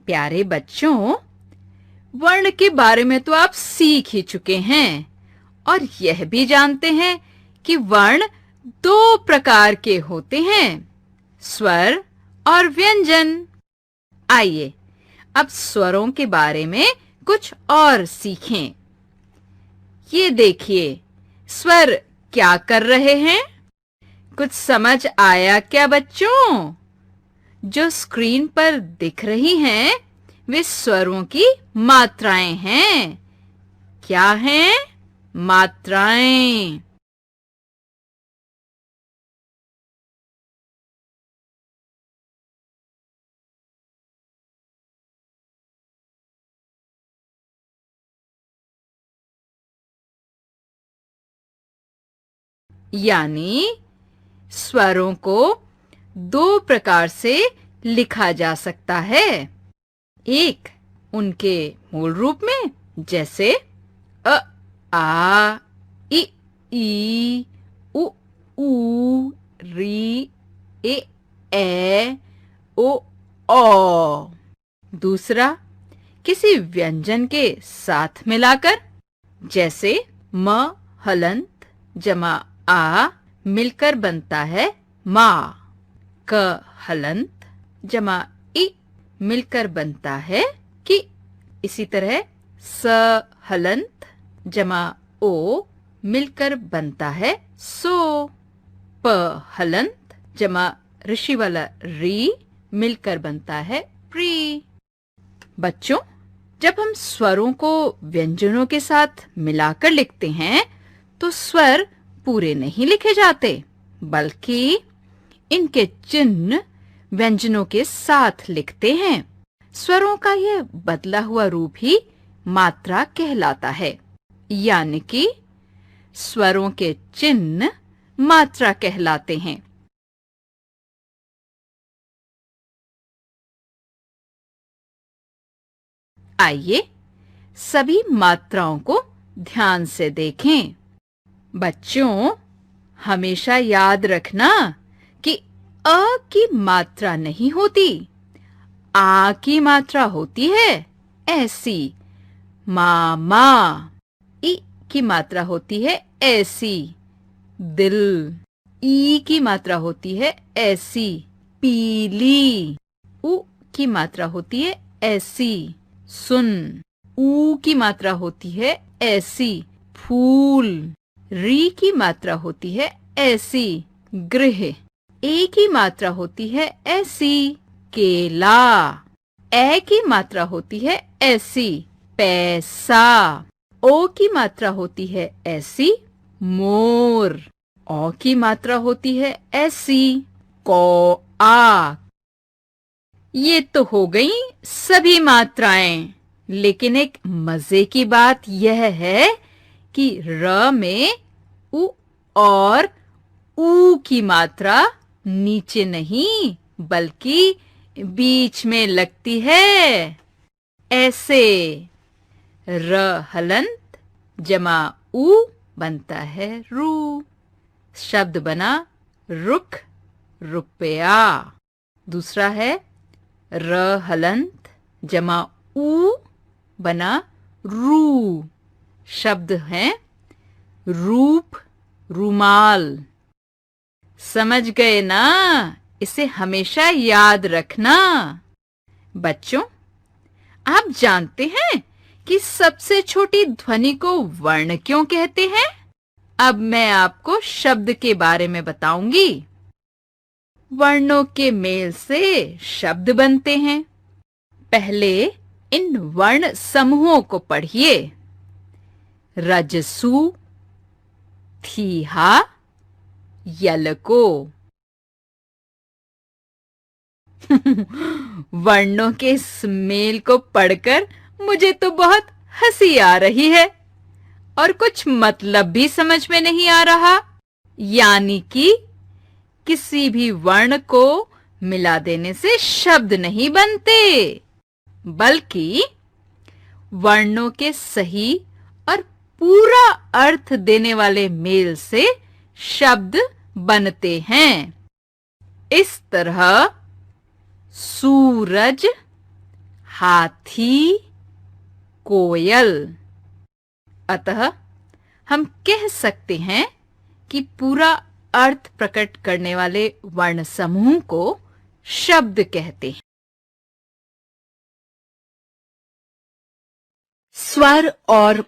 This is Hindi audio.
प्यारे बच्चों, वर्ण के बारे में तो आप सीख ही चुके हैं और यह भी जानते हैं कि वर्ण दो प्रकार के होते हैं, स्वर और व्यंजन। आइए अब स्वरों के बारे में कुछ और सीखें। ये देखिए, स्वर क्या कर रहे हैं? कुछ समझ आया क्या बच्चों? जो स्क्रीन पर दिख रही हैं, वे स्वरों की मात्राएं हैं। क्या हैं? मात्राएं। यानी स्वरों को दो प्रकार से लिखा जा सकता है। एक उनके मूल रूप में, जैसे अ, आ, इ, ई, उ, ऊ, री, ए, ओ, औ। दूसरा किसी व्यंजन के साथ मिलाकर, जैसे म हलंत जमा आ मिलकर बनता है मा। क हलंत जमा इ मिलकर बनता है कि। इसी तरह स हलंत जमा ओ मिलकर बनता है सो। प हलंत जमा ऋषि वाला री मिलकर बनता है प्री। बच्चों, जब हम स्वरों को व्यंजनों के साथ मिलाकर लिखते हैं तो स्वर पूरे नहीं लिखे जाते, बल्कि इनके चिन्ह व्यंजनों के साथ लिखते हैं। स्वरों का यह बदला हुआ रूप ही मात्रा कहलाता है, यानी कि स्वरों के चिन्ह मात्रा कहलाते हैं। आइए सभी मात्राओं को ध्यान से देखें। बच्चों, हमेशा याद रखना कि अ की मात्रा नहीं होती, आ की मात्रा होती है ऐसी, मामा। इ की मात्रा होती है ऐसी, दिल। ई की मात्रा होती है ऐसी, पीली। उ की मात्रा होती है ऐसी, सुन। ऊ की मात्रा होती है ऐसी, फूल। री की मात्रा होती है ऐसी, गृह। ए की मात्रा होती है ऐसी, केला। ए की मात्रा होती है ऐसी, पैसा। ओ की मात्रा होती है ऐसी, मोर। औ की मात्रा होती है ऐसी, कौआ। ये तो हो गई सभी मात्राएं, लेकिन एक मजे की बात यह है कि र में उ और ऊ की मात्रा नीचे नहीं, बल्कि बीच में लगती है, ऐसे। र हलंत जमा ऊ बनता है रू। शब्द बना रुख, रुपया। दूसरा है र हलंत जमा ऊ बना रू। शब्द है रूप, रुमाल। समझ गए ना? इसे हमेशा याद रखना। बच्चों, आप जानते हैं कि सबसे छोटी ध्वनि को वर्ण क्यों कहते हैं? अब मैं आपको शब्द के बारे में बताऊंगी। वर्णों के मेल से शब्द बनते हैं। पहले इन वर्ण समूहों को पढ़िए। रजसु, थीहा, यलको। वर्णों के इस मेल को पढ़कर मुझे तो बहुत हंसी आ रही है और कुछ मतलब भी समझ में नहीं आ रहा। यानी कि किसी भी वर्ण को मिला देने से शब्द नहीं बनते, बल्कि वर्णों के सही और पूरा अर्थ देने वाले मेल से शब्द बनते हैं। इस तरह सूरज, हाथी, कोयल। अतः हम कह सकते हैं कि पूरा अर्थ प्रकट करने वाले वर्ण समूह को शब्द कहते हैं। स्वर और